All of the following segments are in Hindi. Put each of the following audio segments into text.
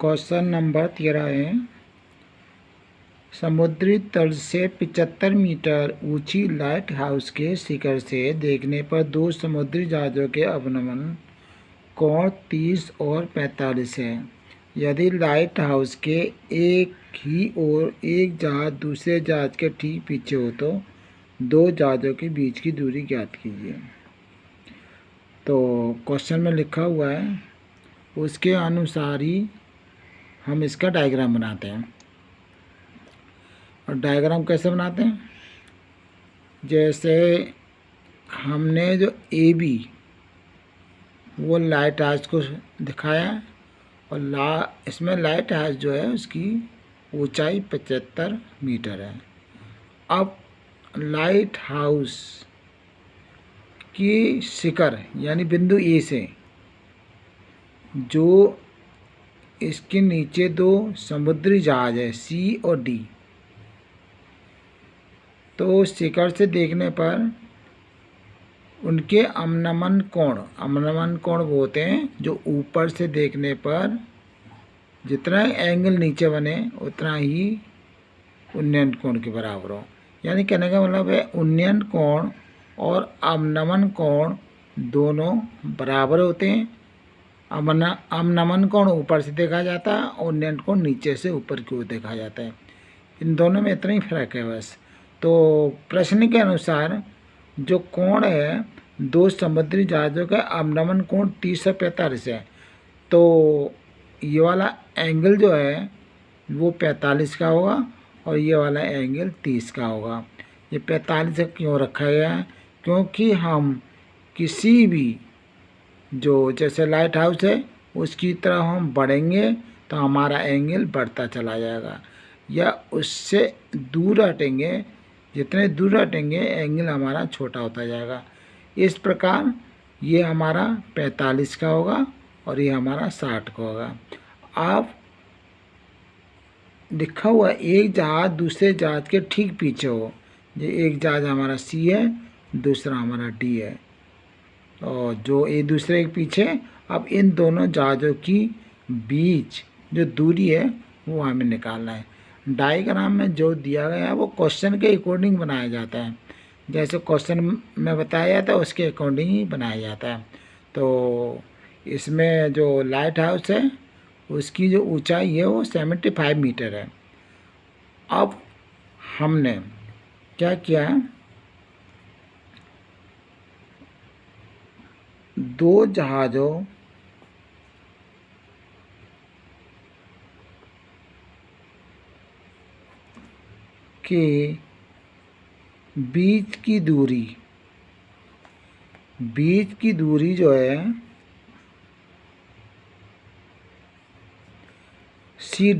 क्वेश्चन नंबर 13 है। समुद्री तल से 75 मीटर ऊंची लाइट हाउस के शिखर से देखने पर दो समुद्री जहाज़ों के अवनमन कोण 30 और 45 है। यदि लाइट हाउस के एक ही ओर एक जहाज़ दूसरे जहाज़ के ठीक पीछे हो तो दो जहाज़ों के बीच की दूरी ज्ञात कीजिए। तो क्वेश्चन में लिखा हुआ है, उसके अनुसार ही हम इसका डायग्राम बनाते हैं। और डायग्राम कैसे बनाते हैं? जैसे हमने जो ए बी वो लाइट हाउस को दिखाया और इसमें लाइट हाउस जो है उसकी ऊंचाई 75 मीटर है। अब लाइट हाउस की शिखर यानी बिंदु ए से जो इसके नीचे दो समुद्री जहाज है सी और डी, तो शिखर से देखने पर उनके अवनमन कोण वो होते हैं जो ऊपर से देखने पर जितना एंगल नीचे बने उतना ही उन्नयन कोण के बराबर हो। यानी कहने का मतलब है उन्नयन कोण और अवनमन कोण दोनों बराबर होते हैं। अवनमन कोण ऊपर से देखा जाता है और उन्नयन कोण नीचे से ऊपर की ओर देखा जाता है। इन दोनों में इतना ही फर्क है बस। तो प्रश्न के अनुसार जो कोण है दो समुद्री जहाज़ों का अवनमन कोण 30 और 45 है, तो ये वाला एंगल जो है वो 45 का होगा और ये वाला एंगल 30 का होगा। ये 45 क्यों रखा गया है? क्योंकि हम किसी भी जो जैसे लाइट हाउस है उसकी तरफ हम बढ़ेंगे तो हमारा एंगल बढ़ता चला जाएगा, या उससे दूर हटेंगे, जितने दूर हटेंगे एंगल हमारा छोटा होता जाएगा। इस प्रकार ये हमारा 45 का होगा और ये हमारा 60 का होगा। अब लिखा हुआ एक जहाज़ दूसरे जहाज़ के ठीक पीछे हो, ये एक जहाज़ हमारा सी है दूसरा हमारा डी है और जो एक दूसरे के पीछे। अब इन दोनों जहाज़ों की बीच जो दूरी है वो हमें निकालना है। डायग्राम में जो दिया गया है वो क्वेश्चन के अकॉर्डिंग बनाया जाता है, जैसे क्वेश्चन में बताया जाता है उसके अकॉर्डिंग ही बनाया जाता है। तो इसमें जो लाइट हाउस है उसकी जो ऊंचाई है वो 75 मीटर है। अब हमने क्या किया, दो जहाज़ों के बीच की दूरी जो है सी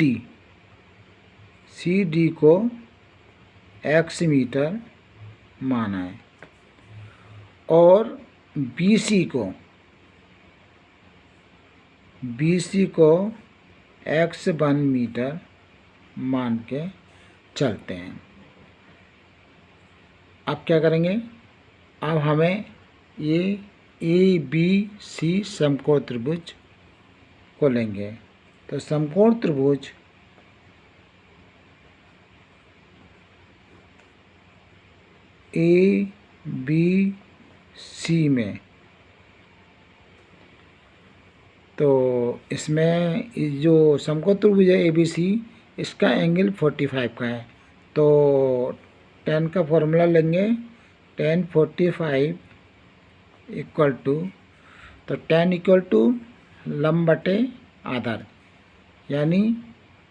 डी को x मीटर माना है और बी सी को x1 मीटर मान के चलते हैं। अब क्या करेंगे, अब हमें ये ए बी सी समकोण त्रिभुज को लेंगे। तो समकोण त्रिभुज ए बी सी में, तो इसमें जो समकोण त्रिभुज है ए बी सी इसका एंगल 45 का है। तो tan का फॉर्मूला लेंगे, tan 45 इक्वल टू, तो tan इक्वल टू लंब बटे आधार यानी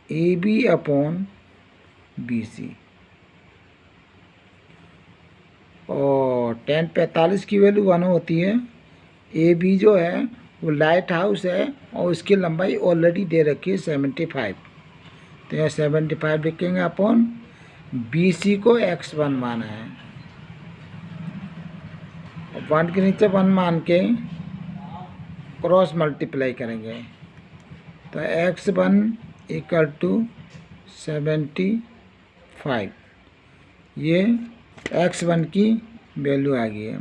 A B upon B C. और tan 45 की वैल्यू 1 होती है। ए बी जो है वो लाइट हाउस है और उसकी लंबाई ऑलरेडी दे रखी है 75, तो यह 75 लिखेंगे अपॉन बी सी को x1 माना है, 1 के नीचे 1 मान के क्रॉस मल्टीप्लाई करेंगे तो x1 इक्वल टू 75, ये x1 की वैल्यू आ गई है।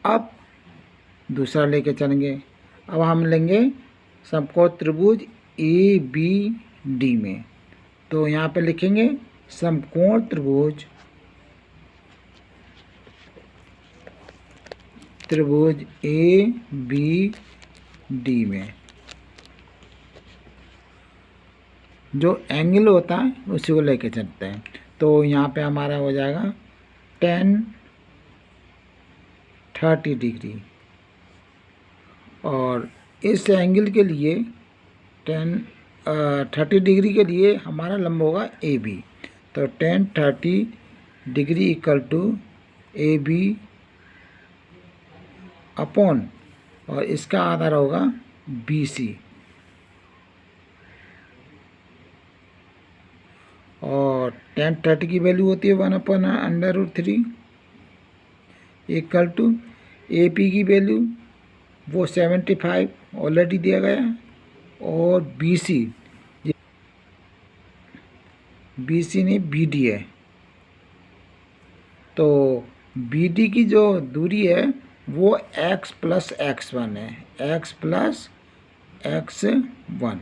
अब दूसरा लेके चलेंगे। अब हम लेंगे समकोण त्रिभुज ABD में। तो यहाँ पे लिखेंगे समकोण त्रिभुज ABD में जो एंगल होता है उसी को लेके चलते हैं। तो यहाँ पे हमारा हो जाएगा 10-30 डिग्री, और इस एंगल के लिए 30 डिग्री के लिए हमारा लंब होगा AB। तो 10-30 degree equal to AB upon, और इसका आधार होगा BC, और 10-30 की वैल्यू होती है 1/√3 इक्वल टू AP की वैल्यू वो 75 ऑलरेडी दिया गया है, और BC नहीं BD है। तो BD की जो दूरी है वो x + x1 है, x + x1।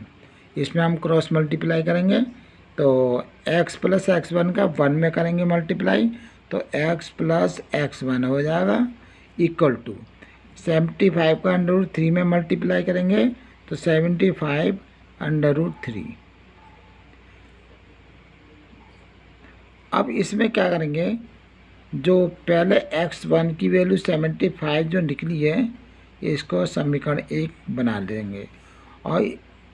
इसमें हम क्रॉस मल्टीप्लाई करेंगे तो x + x1 का 1 में करेंगे मल्टीप्लाई, तो x + x1 हो जाएगा इक्वल टू 75 का √3 में मल्टीप्लाई करेंगे तो 75/3। अब इसमें क्या करेंगे, जो पहले x1 की वैल्यू 75 जो निकली है इसको समीकरण 1 बना देंगे, और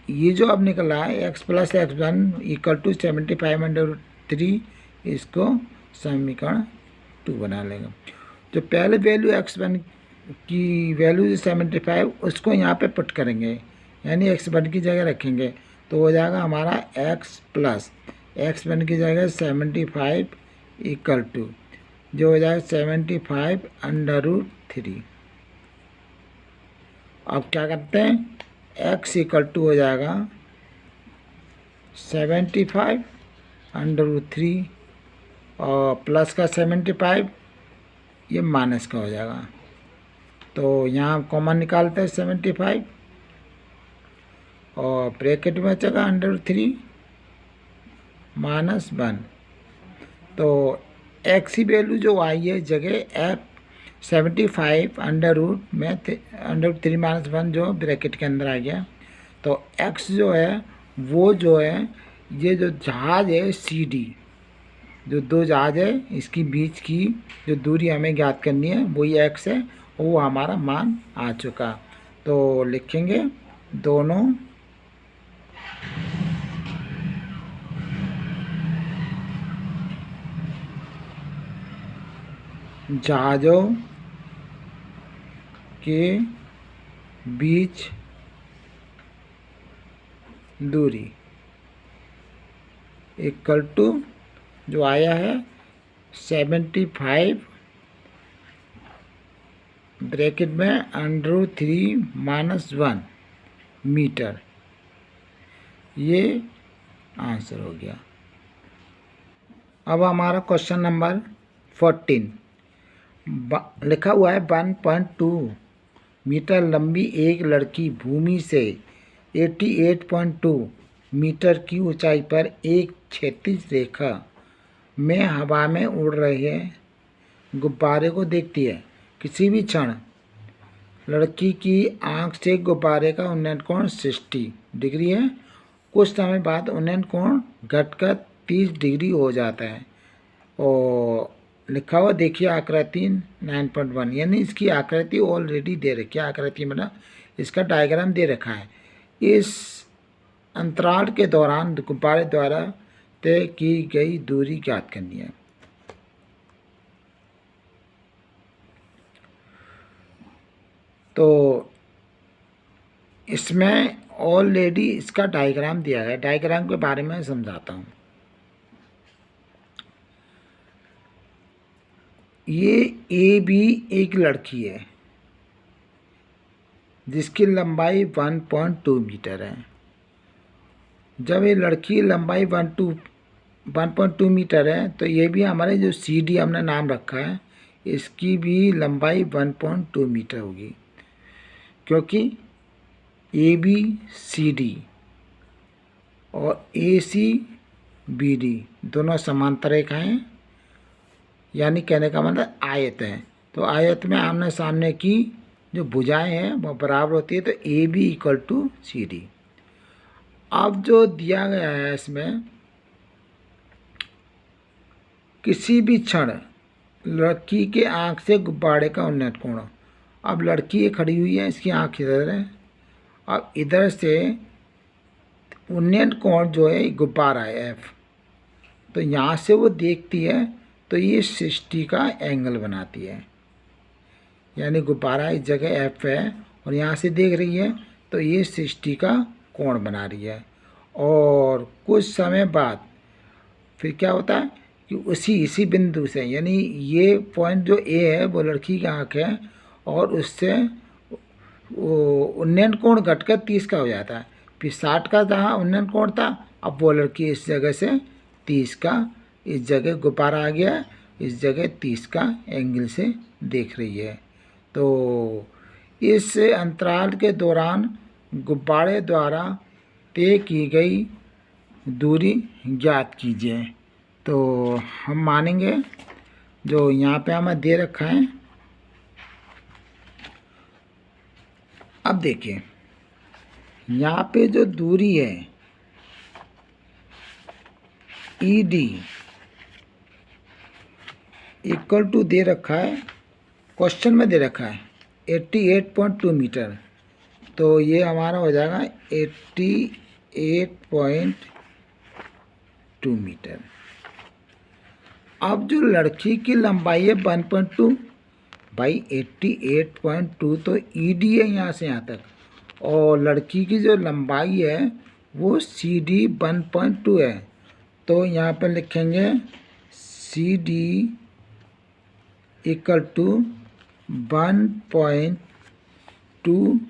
ये जो अब निकला है x + x1 इक्वल टू 75/3 इसको समीकरण 2 बना लेंगे। जो पहले वैल्यू x1 की वैल्यू 75 उसको यहाँ पे पुट करेंगे, यानी x1 की जगह रखेंगे, तो हो जाएगा हमारा x + x1 की जगह 75 इक्वल टू जो हो जाएगा 75/3। अब क्या करते हैं, x इक्वल टू हो जाएगा 75/3 और प्लस का 75 ये माइनस का हो जाएगा। तो यहाँ कॉमन निकालते हैं 75 और ब्रैकेट में बचेगा √3 -1। तो x की वैल्यू जो आई है जगह 75 √3 -1 जो ब्रैकेट के अंदर आ गया। तो x जो है वो जो है ये जो जहाज है CD, जो दो जहाज है इसकी बीच की जो दूरी हमें ज्ञात करनी है वही x है, वो हमारा मान आ चुका। तो लिखेंगे दोनों जहाज़ों के बीच दूरी इक्वल टू जो आया है 75 ब्रैकेट में √3 -1 मीटर, ये आंसर हो गया। अब हमारा क्वेश्चन नंबर 14 लिखा हुआ है 1.2 मीटर लंबी एक लड़की भूमि से 88.2 मीटर की ऊंचाई पर एक क्षैतिज रेखा में हवा में उड़ रहे गुब्बारे को देखती है। किसी भी क्षण लड़की की आंख से गुब्बारे का उन्नयन कोण 60 डिग्री है। कुछ समय बाद उन्नयन कोण घटकर 30 डिग्री हो जाता है। और लिखा हुआ देखिए आकृति 9.1, यानी इसकी आकृति ऑलरेडी दे रखी है। आकृति मतलब इसका डायग्राम दे रखा है। इस अंतराल के दौरान गुब्बारे द्वारा तय की गई दूरी ज्ञात करनी है। तो इसमें ऑलरेडी इसका डायग्राम दिया है। डायग्राम के बारे में समझाता हूँ। ये AB एक लड़की है जिसकी लंबाई 1.2 मीटर है। जब ये लड़की लंबाई 1.2 मीटर है तो ये भी हमारे जो CD हमने नाम रखा है इसकी भी लंबाई 1.2 मीटर होगी, क्योंकि ABCD और ए सी बी डी दोनों समांतर रेखाएं हैं, यानी कहने का मतलब आयत है। तो आयत में आमने सामने की जो भुजाएं हैं वो बराबर होती है, तो A B equal to C D. अब जो दिया गया है इसमें, किसी भी क्षण लड़की के आँख से गुब्बारे का उन्नत कोण। अब लड़की ये खड़ी हुई है, इसकी आँख इधर है। अब इधर से उन्नत कोण जो है गुब्बारा है एफ, तो यहाँ से वो देखती है तो ये 60 का एंगल बनाती है, यानी गुब्बारा इस जगह एफ है और यहाँ से देख रही है तो ये 60 का कोण बना रही है। और कुछ समय बाद फिर क्या होता है कि इसी बिंदु से, यानी ये पॉइंट जो ए है वो लड़की की आँख है, और उससे वो उन्नयन कोण घटकर 30 का हो जाता है। फिर 60 का जहाँ उन्नयन कोण था, अब वो लड़की इस जगह से 30 का, इस जगह गुब्बारा आ गया, इस जगह 30 का एंगल से देख रही है। तो इस अंतराल के दौरान गुब्बारे द्वारा तय की गई दूरी ज्ञात कीजिए। तो हम मानेंगे जो यहाँ पे हमें दे रखा है। अब देखिए यहाँ पे जो दूरी है ई डी इक्वल टू दे रखा है, क्वेश्चन में दे रखा है 88.2 मीटर। तो ये हमारा हो जाएगा 88.2 मीटर। अब जो लड़की की लंबाई है 1.2, भाई 88.2 तो ई डी है यहाँ से यहाँ तक, और लड़की की जो लंबाई है वो सी डी 1.2 है। तो यहाँ पर लिखेंगे C D equal to 1.2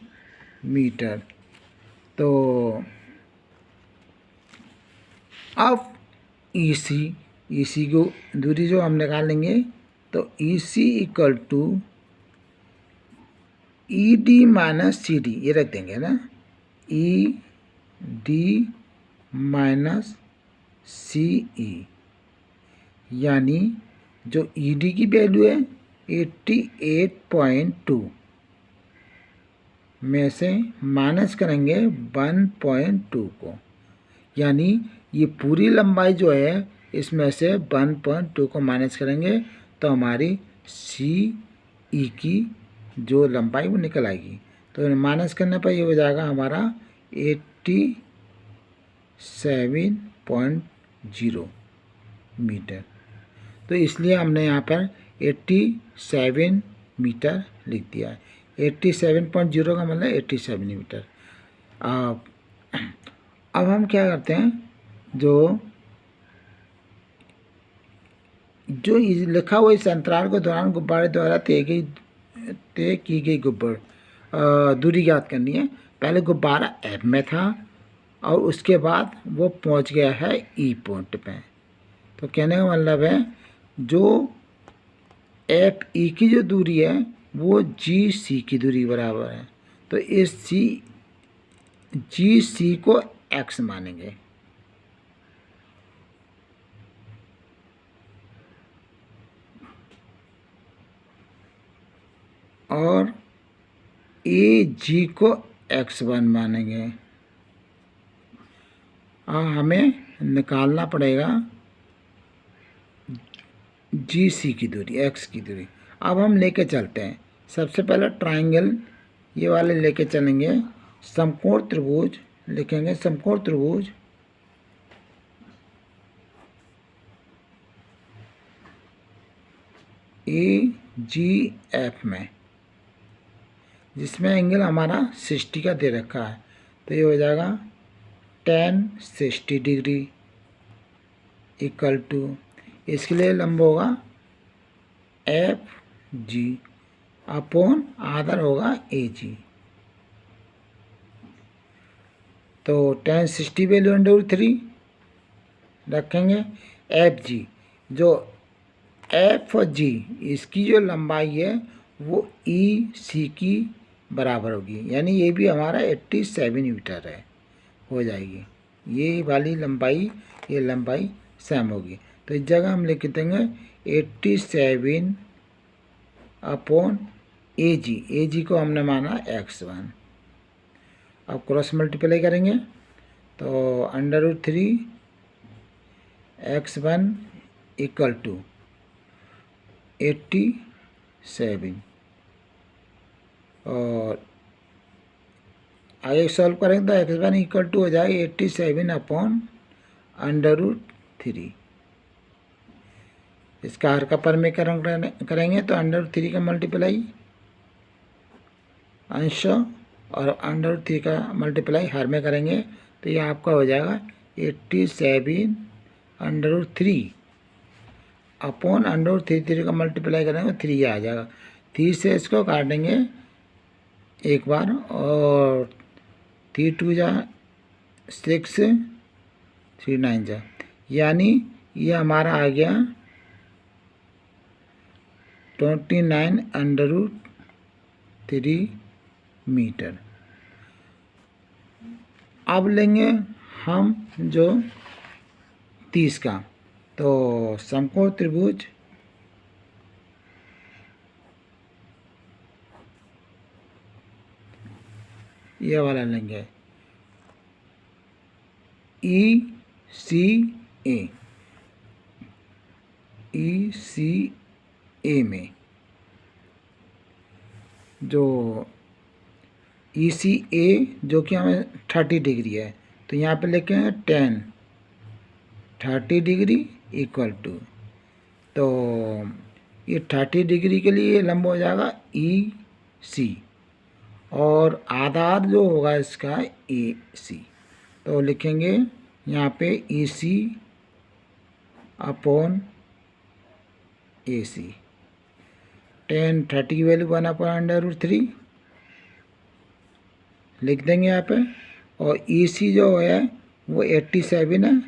meter. तो अब ई सी को दूरी जो हम निकाल लेंगे, तो E C equal to E D minus C D, ये रख देंगे ना, ई डी माइनस सी ई, यानी जो ई डी की वैल्यू है 88.2 में से माइनस करेंगे 1.2 को, यानी ये पूरी लंबाई जो है इसमें से 1.2 को माइनस करेंगे तो हमारी सी ई की जो लंबाई वो निकल आएगी। तो माइनस करने पर ये हो जाएगा हमारा 87.0 मीटर। तो इसलिए हमने यहाँ पर 87 मीटर लिख दिया है। 87.0 का मतलब 87 मीटर। अब हम क्या करते हैं, जो लिखा हुआ इस अंतराल के दौरान गुब्बारे द्वारा तय की गई दूरी ज्ञात करनी है। पहले गुब्बारा एफ में था और उसके बाद वो पहुंच गया है ई पॉइंट पे। तो कहने का मतलब है जो एफ ई की जो दूरी है वो जी सी की दूरी बराबर है। तो इस जी सी को एक्स मानेंगे, और ए जी को x1 मानेंगे। हमें निकालना पड़ेगा जी सी की दूरी, x की दूरी। अब हम लेके चलते हैं, सबसे पहले ट्रायंगल ये वाले लेके चलेंगे। समकोण त्रिभुज लिखेंगे, समकोण त्रिभुज ए जी एफ में, जिसमें एंगल हमारा 60 का दे रखा है। तो ये हो जाएगा tan 60 डिग्री इक्वल टू, इसके लिए लंब होगा एफ जी अपॉन आधार होगा ए जी। तो tan 60 वैल्यू √3 रखेंगे। एफ जी जो एफ जी इसकी जो लंबाई है वो ई सी की बराबर होगी, यानी ये भी हमारा 87 मीटर है, हो जाएगी। ये वाली लंबाई ये लंबाई सेम होगी। तो इस जगह हम लिख देंगे 87 अपॉन ए जी को हमने माना x1। अब क्रॉस मल्टीप्लाई करेंगे तो √3 x1 इक्वल टू 87 और आगे सॉल्व करेंगे तो x1 इक्वल टू हो जाएगा 87 अपॉन √3। इसका हर का परमीकरण करेंगे तो √3 का मल्टीप्लाई अंश और √3 का मल्टीप्लाई हर में करेंगे तो ये आपका हो जाएगा 87 √3 अपॉन √3 का मल्टीप्लाई करेंगे 3 आ जाएगा। 3 से इसको काटेंगे एक बार और 3 2 जा 6 3 9 जा, यानी ये हमारा आ गया 29 √3 मीटर। अब लेंगे हम जो 30 का, तो समकोण त्रिभुज ये वाला लेंगे ECA में जो ECA जो कि हमें 30 डिग्री है, तो यहाँ पे लिखे हैं 30 डिग्री इक्वल टू, तो ये 30 डिग्री के लिए लंब हो जाएगा EC और आधार जो होगा इसका AC। तो लिखेंगे यहाँ पे EC अपॉन AC। 30 की वैल्यू 1/√3 लिख देंगे यहाँ पे, और EC जो है वो 87 है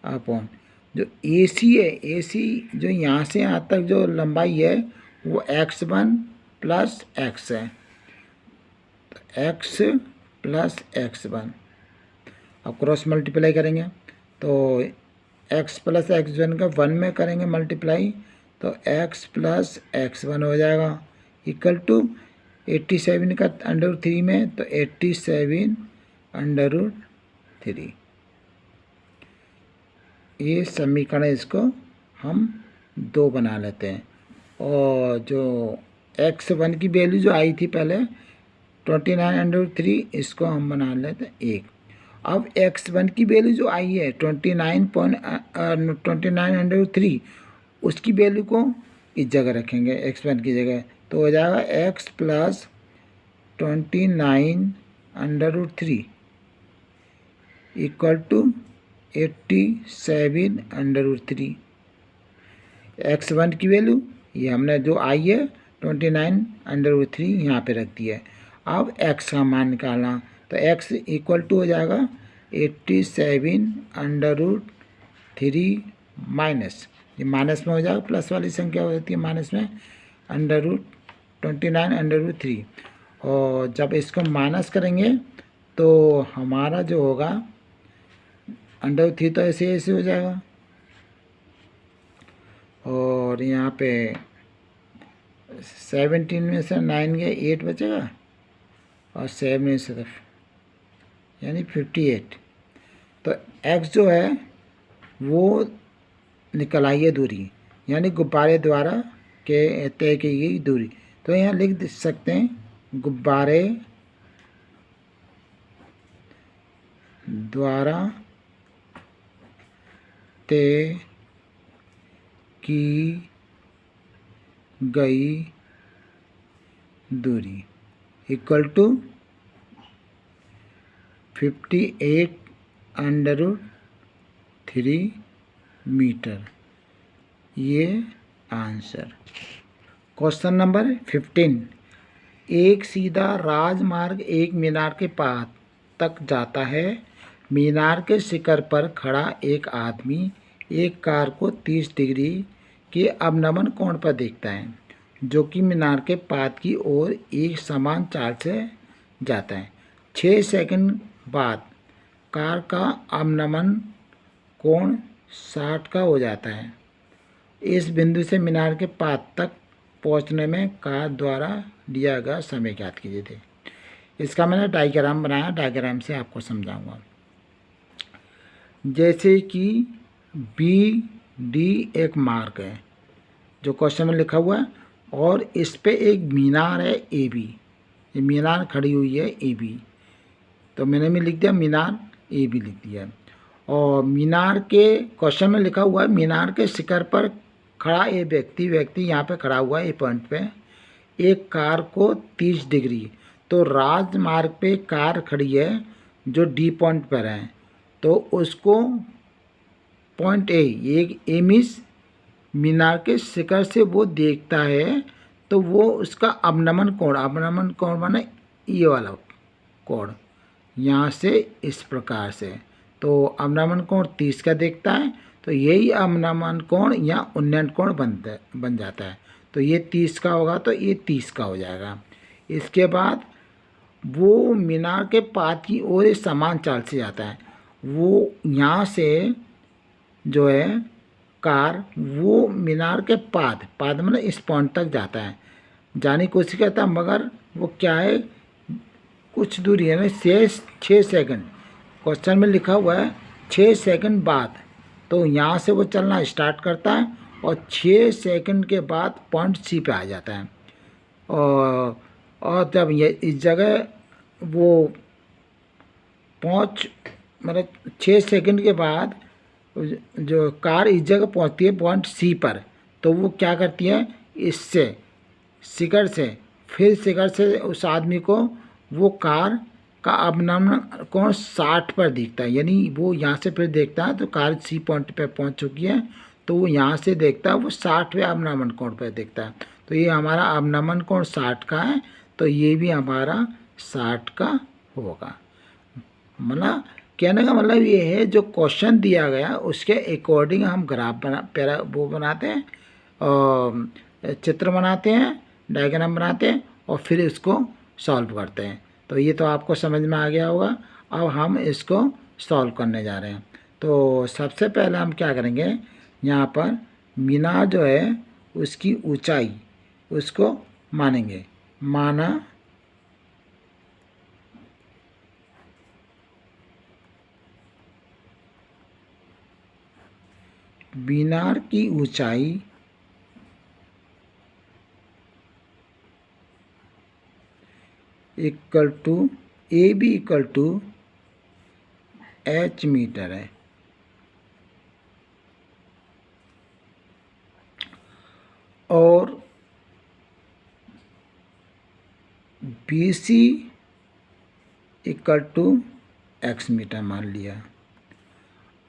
अपॉन जो AC है, AC जो यहाँ से यहाँ तक जो लंबाई है वो x1 प्लस x है, तो x प्लस x1। अब क्रॉस मल्टीप्लाई करेंगे तो x प्लस x1 का 1 में करेंगे मल्टीप्लाई तो x प्लस x1 हो जाएगा इक्वल टू 87 का √3 में तो 87 √3। ये समीकरण इसको हम 2 बना लेते हैं, और जो x1 की वैल्यू जो आई थी पहले 29 √3 इसको हम बना लेते हैं 1। अब x1 की वैल्यू जो आई है 29 √3 उसकी वैल्यू को इस जगह रखेंगे x1 की जगह, तो हो जाएगा x plus 29 √3 equal to 87 √3। x1 की वैल्यू ये हमने जो आई है 29 √3 यहाँ पे रख दिया है। अब x का मान निकालना तो x इक्वल टू हो जाएगा 87 √3 माइनस, ये माइनस में हो जाएगा, प्लस वाली संख्या हो जाती है माइनस में √29 √3, और जब इसको माइनस करेंगे तो हमारा जो होगा √3 तो ऐसे ऐसे हो जाएगा, और यहाँ पे 17 में से 9 गए 8 बचेगा और 7 में से यानी 58। तो x जो है वो निकल आई है दूरी, यानी गुब्बारे द्वारा के तय की गई दूरी। तो यहाँ लिख सकते हैं गुब्बारे द्वारा तय की गई दूरी इक्वल टू 58 √3 मीटर। ये आंसर। क्वेश्चन नंबर 15, एक सीधा राजमार्ग एक मीनार के पास तक जाता है। मीनार के शिखर पर खड़ा एक आदमी एक कार को 30 डिग्री के अवनमन कोण पर देखता है, जो कि मीनार के पात की ओर एक समान चाल से जाता है। 6 सेकंड बाद कार का अवनमन कोण 60 का हो जाता है। इस बिंदु से मीनार के पात तक पहुंचने में कार द्वारा लिया गया समय ज्ञात कीजिए थे। इसका मैंने डायग्राम बनाया, डायग्राम से आपको समझाऊंगा। जैसे कि बी डी एक मार्ग है जो क्वेश्चन में लिखा हुआ है, और इस पे एक मीनार है ए बी, ये मीनार खड़ी हुई है ए बी, तो मैंने भी लिख दिया मीनार ए बी लिख दिया। और मीनार के क्वेश्चन में लिखा हुआ है मीनार के शिखर पर खड़ा ये व्यक्ति यहाँ पे खड़ा हुआ है, ए पॉइंट पे एक कार को 30 डिग्री, तो राजमार्ग पे कार खड़ी है जो डी पॉइंट पर है, तो उसको पॉइंट ए एम इस मीनार के शिखर से वो देखता है, तो वो उसका अवनमन कोण माने ये वाला कोण यहाँ से इस प्रकार से, तो अवनमन कोण 30 का देखता है, तो यही अवनमन कोण या उन्नयन कोण बन जाता है। तो ये 30 का होगा तो ये 30 का हो जाएगा। इसके बाद वो मीनार के पात की ओर एक समान चाल से जाता है, वो यहाँ से जो है कार वो मीनार के पाद मतलब इस पॉइंट तक जाता है, जाने की कोशिश करता है, मगर वो क्या है कुछ दूरी है ना 6 सेकंड, क्वेश्चन में लिखा हुआ है 6 सेकंड बाद, तो यहाँ से वो चलना स्टार्ट करता है और 6 सेकंड के बाद पॉइंट सी पे आ जाता है। और जब ये इस जगह वो मतलब 6 सेकंड के बाद जो कार इस जगह पहुंचती है पॉइंट सी पर, तो वो क्या करती है इससे शिखर से उस आदमी को वो कार का अवनमन कोण 60 पर दिखता है, यानी वो यहाँ से फिर देखता है तो कार सी पॉइंट पे पहुंच चुकी है, तो वो यहाँ से देखता है वो 60वें अवनमन कोण पर देखता है, तो ये हमारा अवनमन कोण 60 का है, तो ये भी हमारा 60 का होगा। मतलब कहने का मतलब ये है जो क्वेश्चन दिया गया उसके अकॉर्डिंग हम ग्राफ बनाते हैं और चित्र बनाते हैं, डायग्राम बनाते हैं और फिर इसको सॉल्व करते हैं। तो ये तो आपको समझ में आ गया होगा। अब हम इसको सॉल्व करने जा रहे हैं। तो सबसे पहले हम क्या करेंगे, यहाँ पर मीनार जो है उसकी ऊंचाई उसको मानेंगे, माना मीनार की ऊंचाई equal to A B equal to H meter है, और B C equal to X meter मान लिया।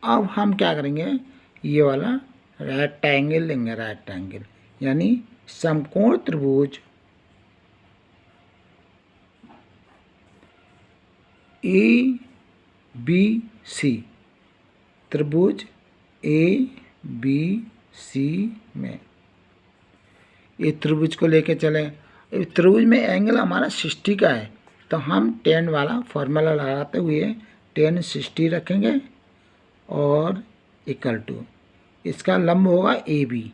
अब हम क्या करेंगे, ये वाला रेक्टेंगल लेंगे, रेक्टेंगल यानी समकोण त्रिभुज ए बी सी, त्रिभुज ए बी सी में ये त्रिभुज को लेके चले। त्रिभुज में एंगल हमारा 60 का है, तो हम tan वाला फॉर्मूला लगाते हुए tan 60 रखेंगे और इक्वल टू इसका लंब होगा ए बी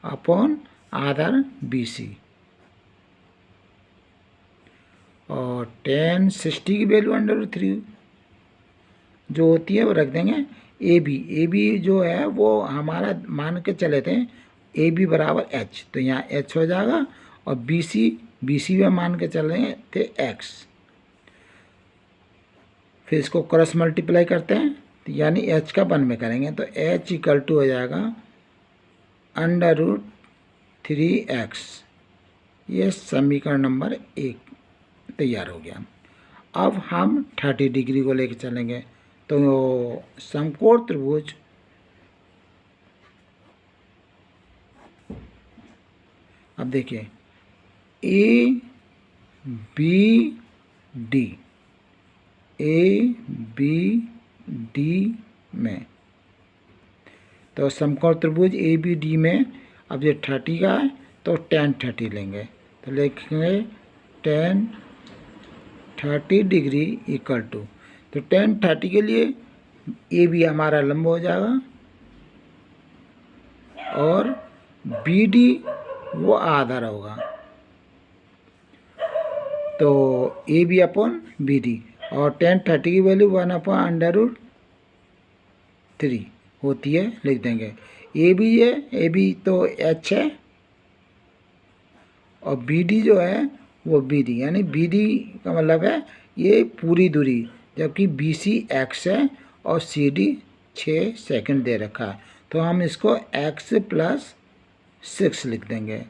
अपॉन आधार बी सी, और tan 60 की वैल्यू √3 जो होती है वो रख देंगे। ए बी जो है वो हमारा मान के चले थे ए बी बराबर एच, तो यहाँ एच हो जाएगा, और बी सी में मान के चल रहे थे एक्स। फिर इसको क्रॉस मल्टीप्लाई करते हैं, तो यानी एच का 1 में करेंगे, तो एच इक्वल टू हो जाएगा √3x। ये समीकरण नंबर 1 तैयार हो गया। अब हम 30 डिग्री को लेकर चलेंगे, तो समकोण त्रिभुज अब देखिए ए बी डी में, तो समकोण त्रिभुज ए बी डी में अब ये 30 का है तो tan 30 लेंगे, तो लिखेंगे tan 30 डिग्री इक्वल टू तो tan 30 के लिए ए बी हमारा लंब हो जाएगा और बी डी वो आधार होगा। तो A B upon B D और tan 30 की वैल्यू 1/√3 होती है, लिख देंगे। ए बी है, ए बी तो एच है और बी डी जो है वो बी डी, यानी बी डी का मतलब है ये पूरी दूरी, जबकि बी सी एक्स है और सी डी 6 सेकंड दे रखा है। तो हम इसको x+6 लिख देंगे।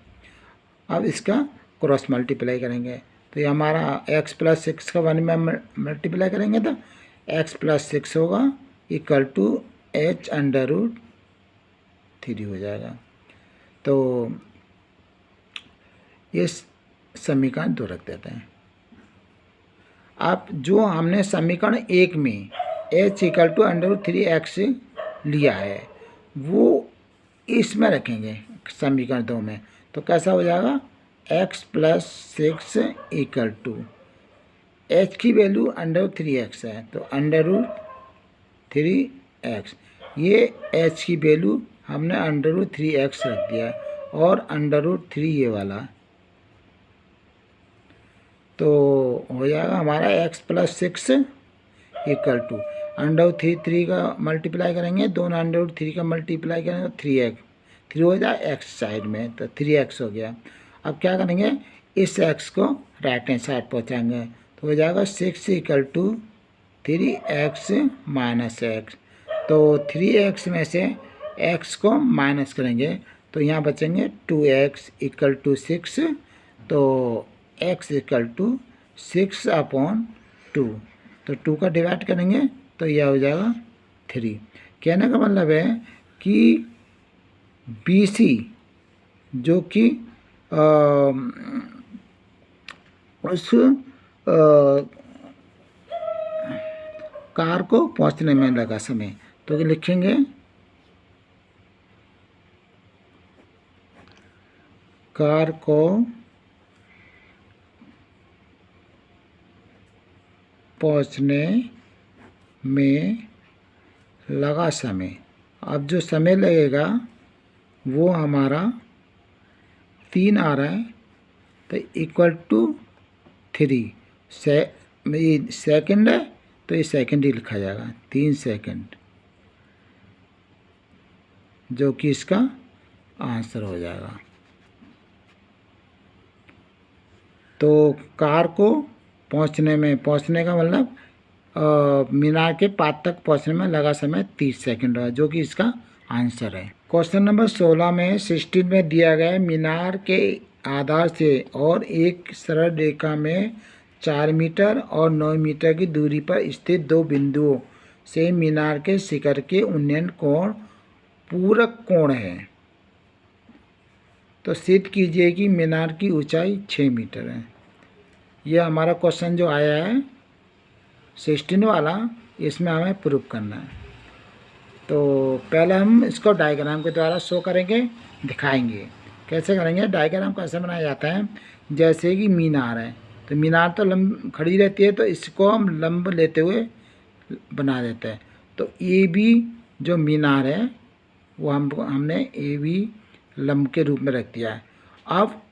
अब इसका क्रॉस मल्टीप्लाई करेंगे तो ये हमारा x+6 का 1 में मल्टीप्लाई करेंगे तो x+6 होगा इक्वल टू h√3 हो जाएगा। तो ये समीकरण 2 रख देते हैं। अब जो हमने समीकरण 1 में h इक्वल टू √3x लिया है वो इसमें रखेंगे समीकरण 2 में। तो कैसा हो जाएगा x+6 इक्वल टू h की वैल्यू √3x है तो √3x, ये h की वैल्यू हमने √3x रख दिया और √3 ये वाला, तो हो जाएगा हमारा x+6 इक्वल टू √3 का मल्टीप्लाई करेंगे, दोनों √3 का मल्टीप्लाई करेंगे तो 3x, 3 हो जाए x साइड में तो 3x हो गया। अब क्या करेंगे, इस x को राइट हैंड साइड पहुँचाएंगे तो हो जाएगा 6 equal to 3x minus x। तो 3x में से x को माइनस करेंगे तो यहाँ बचेंगे 2x इक्वल टू 6, तो x इक्वल टू 6/2, तो 2 का डिवाइड करेंगे तो यह हो जाएगा 3। कहने का मतलब है कि BC जो कि उस कार को पहुंचने में लगा समय, तो लिखेंगे कार को पहुंचने में लगा समय। अब जो समय लगेगा वो हमारा 3 आ रहा है तो इक्वल टू 3 सेकंड है तो ये सेकंड ही लिखा जाएगा, 3 सेकंड, जो कि इसका आंसर हो जाएगा। तो कार को पहुंचने का मतलब मीनार के पास तक पहुंचने में लगा समय 30 सेकंड है, जो कि इसका आंसर है। क्वेश्चन नंबर 16 में 16 में दिया गया है मीनार के आधार से और एक सरल रेखा में 4 मीटर और 9 मीटर की दूरी पर स्थित 2 बिंदुओं से मीनार के शिखर के उन्नयन कोण पूरक कोण है। तो सिद्ध कीजिए कि मीनार की ऊंचाई 6 मीटर है। यह हमारा क्वेश्चन जो आया है 16 वाला, इसमें हमें प्रूव करना है। तो पहले हम इसको डायग्राम के द्वारा शो करेंगे, दिखाएंगे कैसे करेंगे। डायग्राम कैसे बनाया जाता है, जैसे कि मीनार है तो मीनार तो लंब खड़ी रहती है, तो इसको हम लंब लेते हुए बना देते हैं। तो ए बी जो मीनार है वो हमने ए बी लंब के रूप में रख दिया है। अब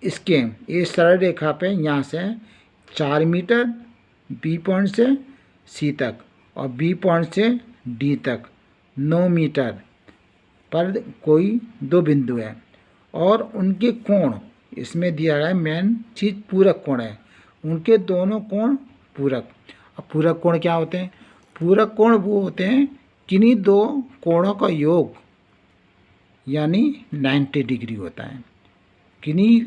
इसके इस सरल रेखा पे यहाँ से 4 मीटर बी पॉइंट से सी तक और बी पॉइंट से डी तक 9 मीटर पर कोई 2 बिंदु है और उनके कोण इसमें दिया गया है। मेन चीज़ पूरक कोण है, उनके दोनों कोण पूरक। अब पूरक कोण क्या होते हैं, पूरक कोण वो होते हैं किन्हीं 2 कोणों का योग, यानी 90 डिग्री होता है। किन्हीं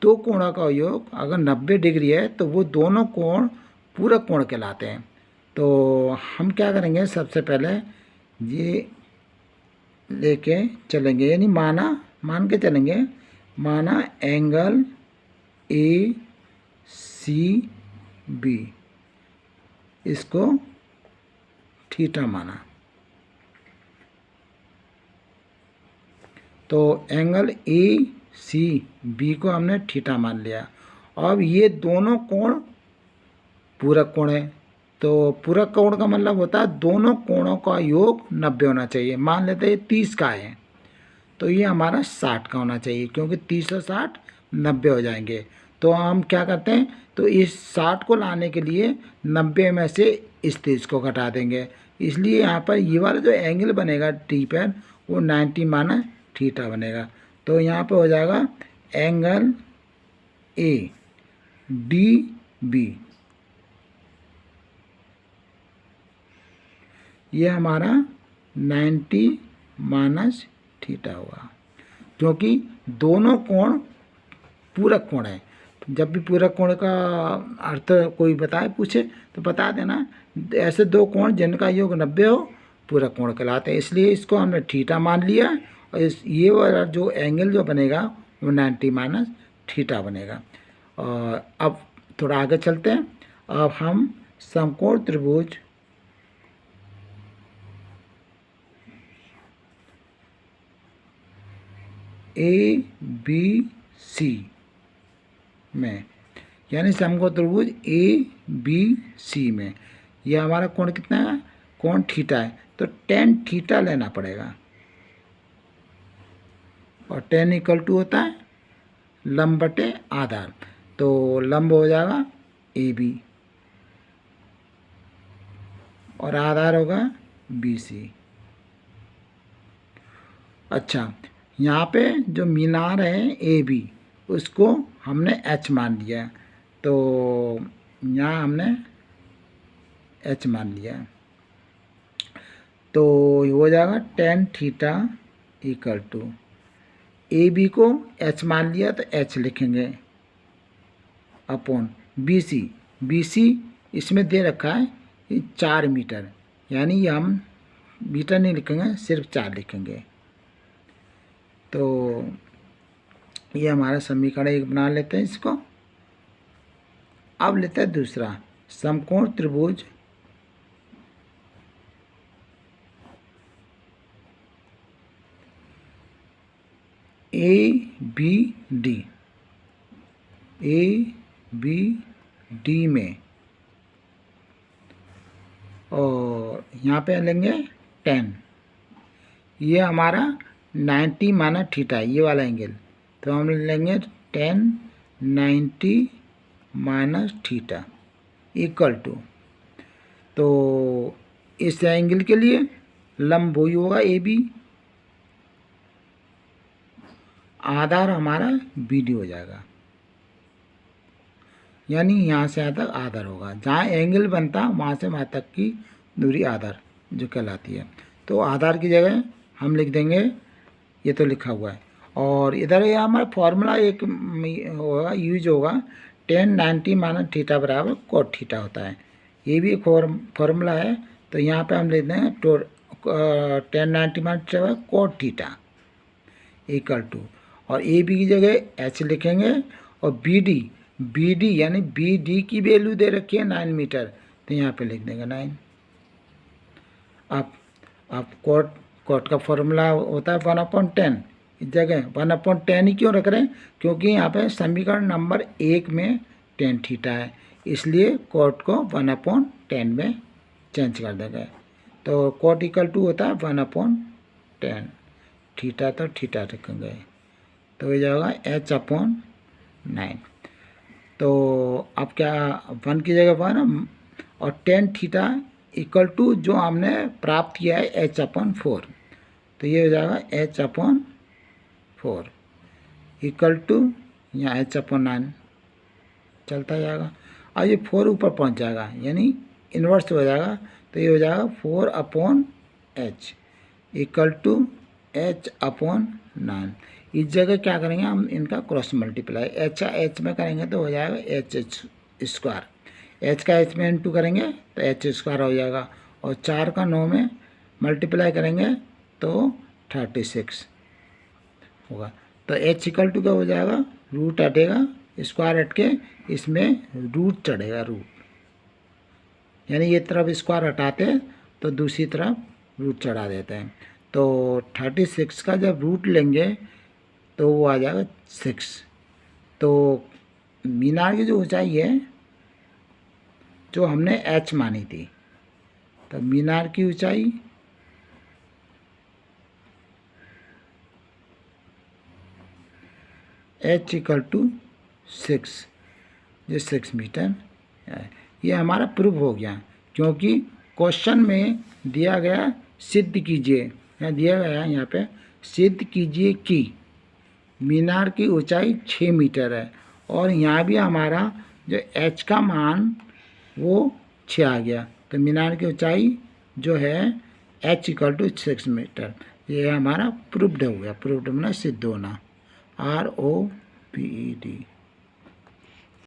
2 कोणों का योग अगर 90 डिग्री है तो वो दोनों कोण पूरक कोण कहलाते हैं। तो हम क्या करेंगे, सबसे पहले ये लेके चलेंगे, यानी मान के चलेंगे, माना एंगल ए सी बी, इसको थीटा माना। तो एंगल ए सी बी को हमने थीटा मान लिया। अब ये दोनों कोण पूरक कोण है तो पूरक कोण का मतलब होता है दोनों कोणों का योग 90 होना चाहिए। मान लेते हैं 30 का है तो ये हमारा 60 का होना चाहिए, क्योंकि 30 और 60 90 हो जाएंगे। तो हम क्या करते हैं, तो इस 60 को लाने के लिए 90 में से इस 30 को घटा देंगे। इसलिए यहाँ पर ये वाला जो एंगल बनेगा टी पर वो 90 माना थीटा बनेगा। तो यहाँ पर हो जाएगा एंगल ए डी बी, ये हमारा 90 माइनस थीटा होगा, क्योंकि दोनों कोण पूरक कोण है। जब भी पूरक कोण का अर्थ कोई बताए पूछे तो बता देना, ऐसे दो कोण जिनका योग 90 हो पूरक कोण कहलाते हैं। इसलिए इसको हमने थीटा मान लिया और ये वाला जो एंगल जो बनेगा वो 90 माइनस थीटा बनेगा। और अब थोड़ा आगे चलते हैं। अब हम समकोण त्रिभुज ए बी सी में, यानी समकोण त्रिभुज ए बी सी में यह हमारा कोण कितना है, कोण थीटा है, तो tan थीटा लेना पड़ेगा। और tan इक्वल टू होता है लंब बटे आधार, तो लंब हो जाएगा ए बी और आधार होगा बी सी। अच्छा, यहाँ पे जो मीनार है ए बी उसको हमने एच मान लिया, तो यहाँ हमने एच मान लिया, तो हो जाएगा tan theta equal to A B को एच मान लिया तो एच लिखेंगे upon B C. B C इसमें दे रखा है 4 मीटर, यानी हम मीटर नहीं लिखेंगे, सिर्फ 4 लिखेंगे। तो ये हमारा समीकरण एक बना लेते हैं इसको। अब लेते हैं दूसरा, समकोण त्रिभुज A B D, A B D में, और यहाँ पे लेंगे 10, ये हमारा 90 माना थीटा है ये वाला एंगल, तो हम लेंगे 10 90 माइनस थीटा इक्वल टू, तो इस एंगल के लिए लंब वही होगा ए बी, आधार हमारा बी डी हो जाएगा, यानी यहाँ से यहाँ तक आधार होगा। जहाँ एंगल बनता वहाँ से वहाँ तक की दूरी आधार जो कहलाती है। तो आधार की जगह हम लिख देंगे, ये तो लिखा हुआ है, और इधर ये हमारा फॉर्मूला एक होगा यूज होगा, tan 90 माइनस थीटा बराबर cot थीटा होता है, ये भी एक फॉर्मूला है। तो यहाँ पे हम लिख देंगे tan 90 minus theta cot theta equal to, और ए बी की जगह एच लिखेंगे, और बी डी यानी बी डी की वैल्यू दे रखी है 9 मीटर, तो यहाँ पे लिख देंगे 9। अब कोट का फॉर्मूला होता है 1/10, इस जगह 1/10 ही क्यों रख रहे हैं, क्योंकि यहाँ पे समीकरण नंबर 1 में tan थीटा है, इसलिए कोट को 1/10 में चेंज कर देंगे। तो कोट इक्वल टू होता है 1/10, थीटा तो थीटा रखेंगे, तो हो जाएगा h/9। तो अब क्या 1 की जगह 1 और tan थीटा इक्वल टू जो हमने प्राप्त किया है h/4, तो ये हो जाएगा h/4 इक्वल टू यहाँ h/9 चलता जाएगा। अब ये 4 ऊपर पहुँच जाएगा यानी इन्वर्स हो जाएगा, तो ये हो जाएगा 4/h इक्वल टू h/9। इस जगह क्या करेंगे हम, इनका क्रॉस मल्टीप्लाई h में करेंगे तो हो जाएगा h² h का h में इंटू करेंगे तो h² हो जाएगा, और 4 का 9 में मल्टीप्लाई करेंगे तो 36 होगा। तो h इक्वल टू क्या हो जाएगा, रूट हटेगा, स्क्वायर हट के इसमें रूट चढ़ेगा, रूट यानी ये तरफ स्क्वायर हटाते हैं तो दूसरी तरफ रूट चढ़ा देते हैं। तो 36 का जब रूट लेंगे तो वो आ जाएगा 6। तो मीनार की जो ऊंचाई है जो हमने h मानी थी। तो मीनार की ऊंचाई h = 6, ये 6 मीटर है। ये हमारा प्रूफ हो गया, क्योंकि क्वेश्चन में दिया गया सिद्ध कीजिए, यहाँ दिया गया है यहाँ पे सिद्ध कीजिए कि मीनार की ऊंचाई 6 मीटर है, और यहाँ भी हमारा जो h का मान वो 6 आ गया। तो मीनार की ऊंचाई जो है h = 6 मीटर, ये हमारा प्रूफ्ड हो गया। प्रूफ्ड मतलब सिद्ध होना, ROPED।